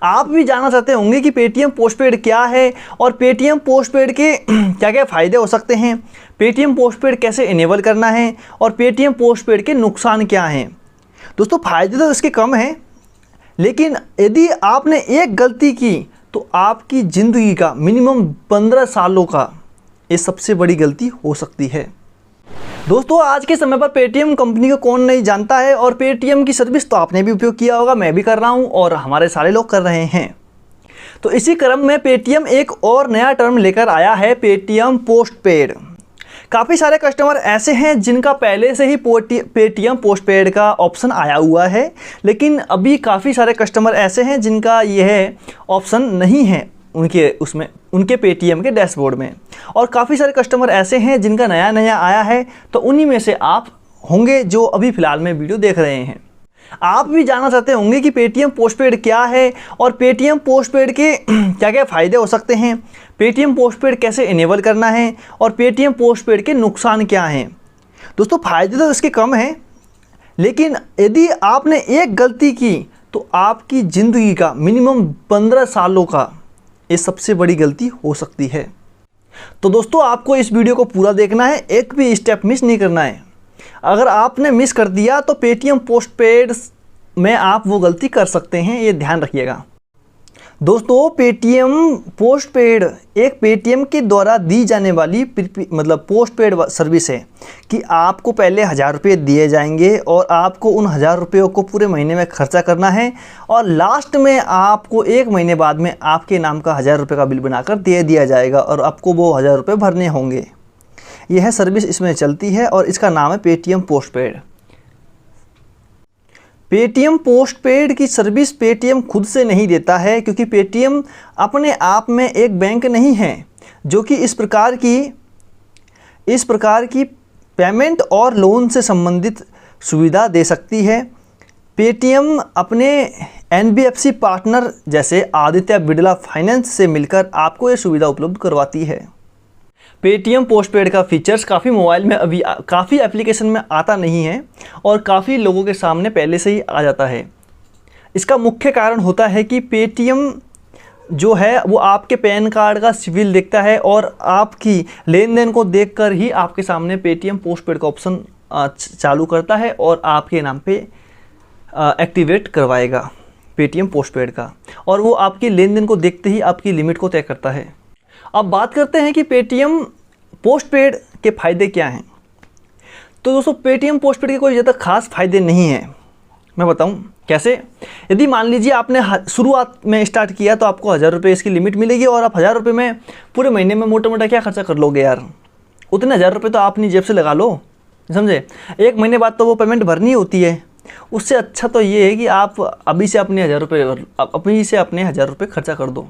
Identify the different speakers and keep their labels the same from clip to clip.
Speaker 1: आप भी जानना चाहते होंगे कि पेटीएम पोस्टपेड क्या है और पेटीएम पोस्टपेड के क्या क्या फ़ायदे हो सकते हैं, पेटीएम पोस्टपेड कैसे इनेबल करना है और पेटीएम पोस्टपेड के नुकसान क्या हैं। दोस्तों फ़ायदे तो इसके कम हैं, लेकिन यदि आपने एक गलती की तो आपकी ज़िंदगी का मिनिमम 15 सालों का ये सबसे बड़ी गलती हो सकती है। दोस्तों आज के समय पर पेटीएम कंपनी को कौन नहीं जानता है और पेटीएम की सर्विस तो आपने भी उपयोग किया होगा, मैं भी कर रहा हूं और हमारे सारे लोग कर रहे हैं। तो इसी क्रम में पेटीएम एक और नया टर्म लेकर आया है, पेटीएम पोस्टपेड। काफ़ी सारे कस्टमर ऐसे हैं जिनका पहले से ही पेटीएम पोस्टपेड का ऑप्शन आया हुआ है, लेकिन अभी काफ़ी सारे कस्टमर ऐसे हैं जिनका यह ऑप्शन नहीं है उनके पेटीएम के डैशबोर्ड में, और काफ़ी सारे कस्टमर ऐसे हैं जिनका नया नया आया है। तो उन्हीं में से आप होंगे जो अभी फ़िलहाल में वीडियो देख रहे हैं। आप भी जानना चाहते होंगे कि पेटीएम पोस्टपेड क्या है और पेटीएम पोस्टपेड के क्या क्या फ़ायदे हो सकते हैं, पेटीएम पोस्टपेड कैसे इनेबल करना है और पेटीएम पोस्टपेड के नुकसान क्या हैं। दोस्तों फ़ायदे तो इसके कम हैं, लेकिन यदि आपने एक गलती की तो आपकी ज़िंदगी का मिनिमम 15 सालों का ये सबसे बड़ी गलती हो सकती है। तो दोस्तों आपको इस वीडियो को पूरा देखना है, एक भी स्टेप मिस नहीं करना है। अगर आपने मिस कर दिया तो पेटीएम पोस्टपेड में आप वो गलती कर सकते हैं, ये ध्यान रखिएगा। दोस्तों पेटीएम पोस्टपेड एक पेटीएम के द्वारा दी जाने वाली पोस्टपेड सर्विस है कि आपको पहले 1000 रुपये दिए जाएंगे और आपको उन 1000 रुपयों को पूरे महीने में खर्चा करना है और लास्ट में आपको 1 महीने बाद में आपके नाम का 1000 रुपये का बिल बनाकर दे दिया जाएगा और आपको वो 1000 रुपये भरने होंगे। यह सर्विस इसमें चलती है और इसका नाम है पेटीएम पोस्टपेड। पेटीएम पोस्टपेड की सर्विस पेटीएम खुद से नहीं देता है, क्योंकि पेटीएम अपने आप में एक बैंक नहीं है जो कि इस प्रकार की पेमेंट और लोन से संबंधित सुविधा दे सकती है। पेटीएम अपने एनबीएफसी पार्टनर जैसे आदित्य बिड़ला फाइनेंस से मिलकर आपको ये सुविधा उपलब्ध करवाती है। पेटीएम पोस्टपेड का फीचर्स काफ़ी मोबाइल में अभी काफ़ी एप्लीकेशन में आता नहीं है और काफ़ी लोगों के सामने पहले से ही आ जाता है। इसका मुख्य कारण होता है कि पेटीएम जो है वो आपके पैन कार्ड का सिविल देखता है और आपकी लेन देन को देखकर ही आपके सामने पेटीएम पोस्टपेड का ऑप्शन चालू करता है और आपके नाम पे एक्टिवेट करवाएगा पेटीएम पोस्टपेड का, और वो आपकी लेन देन को देखते ही आपकी लिमिट को तय करता है। अब बात करते हैं कि पेटीएम पोस्टपेड के फ़ायदे क्या हैं। तो दोस्तों पेटीएम पोस्टपेड के कोई ज़्यादा खास फ़ायदे नहीं हैं, मैं बताऊं कैसे। यदि मान लीजिए आपने शुरुआत में स्टार्ट किया तो आपको 1000 रुपये इसकी लिमिट मिलेगी और आप 1000 रुपये में पूरे महीने में मोटा मोटा क्या खर्चा कर लोगे यार, उतने 1000 रुपये तो आप अपनी जेब से लगा लो, समझे। 1 महीने बाद तो वो पेमेंट भरनी होती है। उससे अच्छा तो ये है कि आप अभी से अपने 1000 रुपये खर्चा कर दो,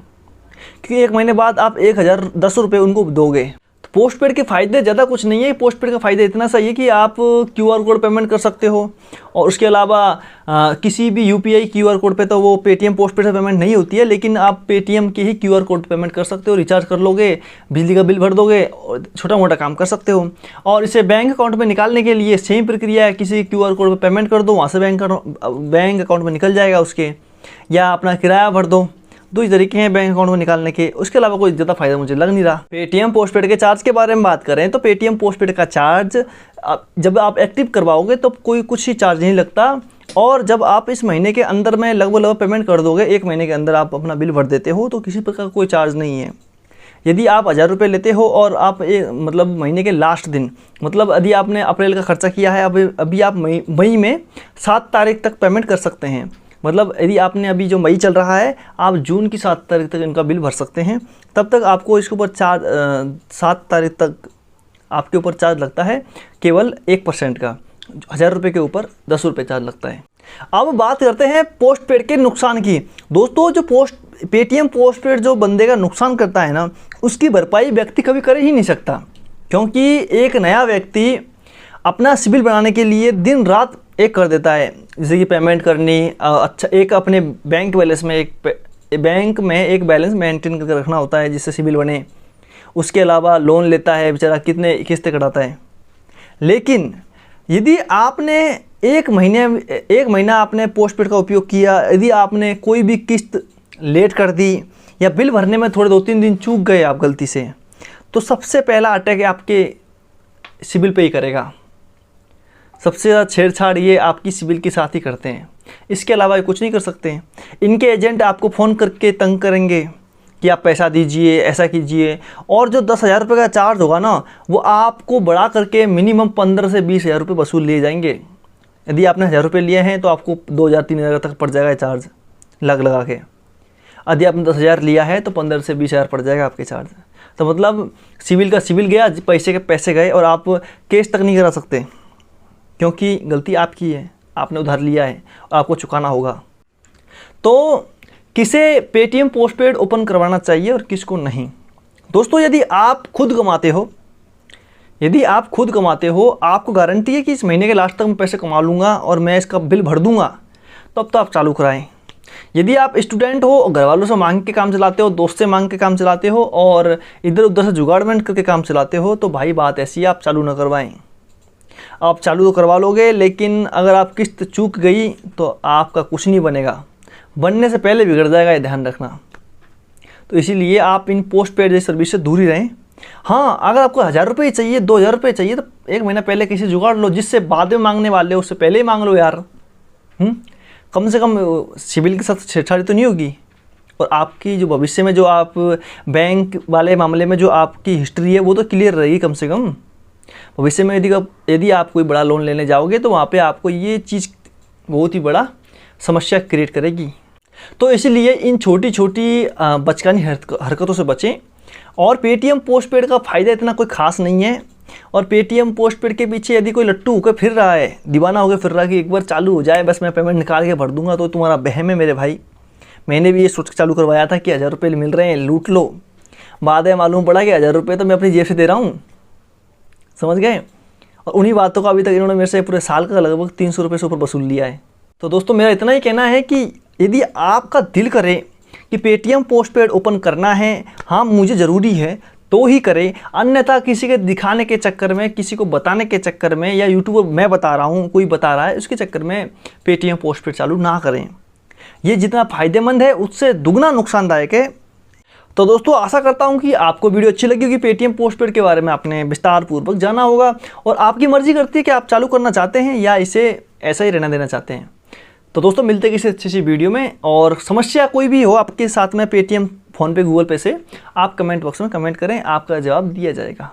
Speaker 1: क्योंकि 1 महीने बाद आप 1010 रुपये उनको दोगे। तो पोस्टपेड के फ़ायदे ज़्यादा कुछ नहीं है। पोस्टपेड का फ़ायदा इतना सही है कि आप QR कोड पेमेंट कर सकते हो, और उसके अलावा किसी भी UPI QR कोड पे तो वो पेटीएम पोस्टपेड से पेमेंट नहीं होती है, लेकिन आप पेटीएम के ही QR कोड पेमेंट कर सकते हो, रिचार्ज कर लोगे, बिजली का बिल भर दोगे और छोटा मोटा काम कर सकते हो। और इसे बैंक अकाउंट में निकालने के लिए सेम प्रक्रिया है, किसी QR कोड पर पेमेंट कर दो, वहाँ से बैंक अकाउंट में निकल जाएगा उसके, या अपना किराया भर दो। 2 ही तरीके हैं बैंक अकाउंट में निकालने के, उसके अलावा कोई ज़्यादा फायदा मुझे लग नहीं रहा। पेटीएम पोस्टपेड के चार्ज के बारे में बात करें तो पेटीएम पोस्टपेड का चार्ज जब आप एक्टिव करवाओगे तो कुछ ही चार्ज नहीं लगता, और जब आप इस महीने के अंदर में लगभग पेमेंट कर दोगे, 1 महीने के अंदर आप अपना बिल भर देते हो, तो किसी प्रकार का कोई चार्ज नहीं है। यदि आप 1000 रुपये लेते हो और आप महीने के लास्ट दिन, यदि आपने अप्रैल का खर्चा किया है, अभी आप मई में 7 तारीख तक पेमेंट कर सकते हैं। यदि आपने अभी जो मई चल रहा है, आप जून की 7 तारीख तक इनका बिल भर सकते हैं। तब तक आपको इसके ऊपर 7 तारीख तक आपके ऊपर चार्ज लगता है केवल 1% का। 1000 रुपये के ऊपर 10 रुपये चार्ज लगता है। अब बात करते हैं पोस्टपेड के नुकसान की। दोस्तों जो पेटीएम पोस्टपेड जो बंदे का नुकसान करता है ना, उसकी भरपाई व्यक्ति कभी कर ही नहीं सकता, क्योंकि एक नया व्यक्ति अपना सिबिल बनाने के लिए दिन रात एक कर देता है, जैसे कि पेमेंट करनी, अच्छा एक अपने बैंक बैलेंस में एक बैलेंस मेंटेन करके रखना होता है जिससे सिबिल बने। उसके अलावा लोन लेता है बेचारा, कितने किस्तें कटाता है। लेकिन यदि आपने एक महीना आपने पोस्टपेड का उपयोग किया, यदि आपने कोई भी किस्त लेट कर दी या बिल भरने में थोड़े 2-3 दिन चूक गए आप गलती से, तो सबसे पहला अटैक आपके सिबिल पे ही करेगा। सबसे ज़्यादा छेड़छाड़ ये आपकी सिबिल के साथ ही करते हैं, इसके अलावा ये कुछ नहीं कर सकते हैं। इनके एजेंट आपको फ़ोन करके तंग करेंगे कि आप पैसा दीजिए, ऐसा कीजिए, और जो 10,000 रुपये का चार्ज होगा ना, वो आपको बढ़ा करके मिनिमम 15 से 20,000 रुपये वसूल लिए जाएंगे। यदि आपने 1,000 रुपये लिए हैं तो आपको 2,000-3,000 तक पड़ जाएगा चार्ज लगा के। यदि आपने 10,000 लिया है तो 15 से 20,000 पड़ जाएगा आपके चार्ज। तो मतलब सिविल का सिविल गया, पैसे के पैसे गए, और आप केस तक नहीं करा सकते क्योंकि गलती आपकी है, आपने उधार लिया है और आपको चुकाना होगा। तो किसे पेटीएम पोस्टपेड ओपन करवाना चाहिए और किसको नहीं? दोस्तों, यदि आप खुद कमाते हो, आपको गारंटी है कि इस महीने के लास्ट तक मैं पैसे कमा लूँगा और मैं इसका बिल भर दूँगा, तब तो आप चालू कराएं। यदि आप स्टूडेंट हो, घर वालों से मांग के काम चलाते हो, दोस्त से मांग के काम चलाते हो और इधर उधर से जुगाड़मेंट करके काम चलाते हो, तो भाई बात ऐसी है, आप चालू ना करवाएं। आप चालू तो करवा लोगे, लेकिन अगर आप किस्त चूक गई तो आपका कुछ नहीं बनेगा, बनने से पहले बिगड़ जाएगा, ये ध्यान रखना। तो इसीलिए आप इन पोस्ट पेड जैसी सर्विस से दूर ही रहें। हाँ, अगर आपको 1,000 रुपये चाहिए, 2,000 रुपये चाहिए, तो 1 महीना पहले किसी जुगाड़ लो, जिससे बाद में मांगने वाले हो उससे पहले ही मांग लो यार। कम से कम सिबिल के साथ छेड़छाड़ी तो नहीं होगी, और आपकी जो भविष्य में जो आप बैंक वाले मामले में जो आपकी हिस्ट्री है वो तो क्लियर रहेगी। कम से कम भविष्य में यदि आप कोई बड़ा लोन लेने जाओगे तो वहाँ पे आपको ये चीज़ बहुत ही बड़ा समस्या क्रिएट करेगी। तो इसीलिए इन छोटी छोटी बचकानी हरकतों से बचें। और पेटीएम पोस्टपेड का फ़ायदा इतना कोई ख़ास नहीं है, और पेटीएम पोस्टपेड के पीछे यदि कोई लट्टू होकर फिर रहा है, दीवाना होकर फिर रहा है कि एक बार चालू हो जाए बस मैं पेमेंट निकाल के भर दूंगा, तो तुम्हारा वहम है मेरे भाई। मैंने भी ये सोच के चालू करवाया था कि 1,000 रुपये मिल रहे हैं, लूट लो। बाद में मालूम पड़ा कि 1,000 रुपये तो मैं अपनी जेब से दे रहा हूँ, समझ गए। और उन्हीं बातों का अभी तक इन्होंने मेरे से पूरे साल का लगभग 300 रुपये से ऊपर वसूल लिया है। तो दोस्तों, मेरा इतना ही कहना है कि यदि आपका दिल करे कि पेटीएम पोस्टपेड ओपन करना है, हाँ मुझे ज़रूरी है, तो ही करें, अन्यथा किसी के दिखाने के चक्कर में, किसी को बताने के चक्कर में, या यूट्यूब मैं बता रहा हूँ कोई बता रहा है उसके चक्कर में पेटीएम पोस्टपेड चालू ना करें। ये जितना फ़ायदेमंद है उससे दुगना नुकसानदायक है। तो दोस्तों, आशा करता हूँ कि आपको वीडियो अच्छी लगी होगी। पेटीएम पोस्टपेड के बारे में आपने विस्तार पूर्वक जाना होगा, और आपकी मर्जी करती है कि आप चालू करना चाहते हैं या इसे ऐसा ही रहना देना चाहते हैं। तो दोस्तों, मिलते हैं किसी अच्छी सी वीडियो में, और समस्या कोई भी हो आपके साथ में पेटीएम, फ़ोनपे, गूगल पे से, आप कमेंट बॉक्स में कमेंट करें, आपका जवाब दिया जाएगा।